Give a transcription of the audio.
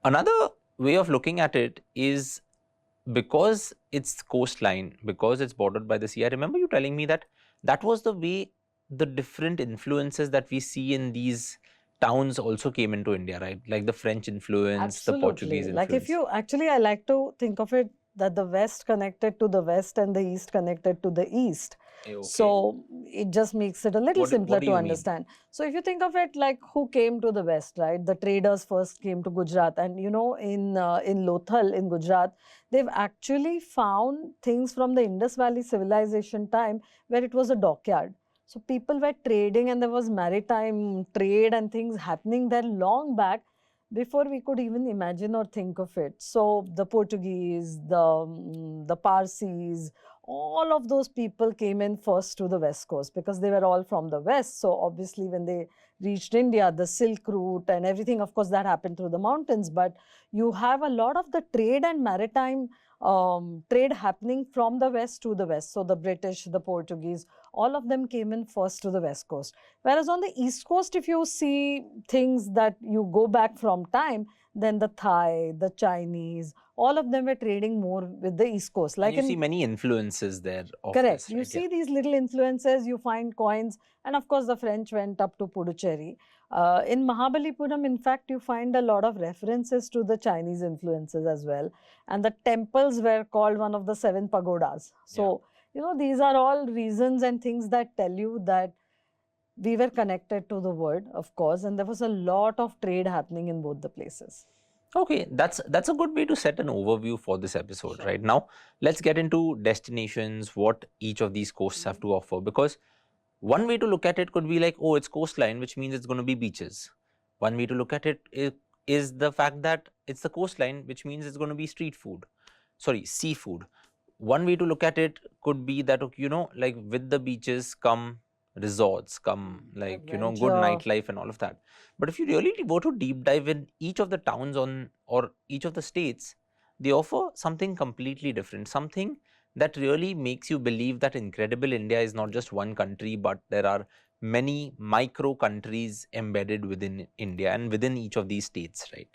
Another way of looking at it is because it's coastline, because it's bordered by the sea. I remember you telling me that that was the way the different influences that we see in these towns also came into India, right? Like the French influence, the Portuguese Absolutely. Like if influence. you actually, I like to think of it that the West connected to the West and the East connected to the East. Okay. So it just makes it a little What simpler do to you mean? understand. So if you think of it like who came to the West, right? The traders first came to Gujarat, and in Lothal in Gujarat, they've actually found things from the Indus Valley civilization time where it was a dockyard. So people were trading, and there was maritime trade and things happening there long back before we could even imagine or think of it. So the Portuguese, the Parsis, all of those people came in first to the West Coast because they were all from the West. So obviously when they reached India, the Silk Route and everything, of course, that happened through the mountains. But you have a lot of the trade and maritime trade happening from the West to the West. So the British, the Portuguese, all of them came in first to the West Coast. Whereas on the East Coast, if you see things that you go back from time, then the Thai, the Chinese, all of them were trading more with the East Coast. And Like you see in many influences there of Correct. this, You right? Yeah. see these little influences, you find coins, and of course, the French went up to Puducherry. In Mahabalipuram, in fact, you find a lot of references to the Chinese influences as well. And the temples were called one of the 7 pagodas. So, these are all reasons and things that tell you that we were connected to the world, of course, and there was a lot of trade happening in both the places. Okay, that's a good way to set an overview for this episode. Sure. Right now, let's get into destinations, what each of these coasts have to offer. Because one way to look at it could be like, oh, it's coastline, which means it's going to be beaches. One way to look at it is the fact that it's the coastline, which means it's going to be street food, sorry, seafood. One way to look at it could be that, okay, like with the beaches come resorts, come like, good Adventure. nightlife and all of that. But if you really go to deep dive in each of the towns on or each of the states, they offer something completely different, something that really makes you believe that incredible India is not just one country, but there are many micro countries embedded within India and within each of these states, right?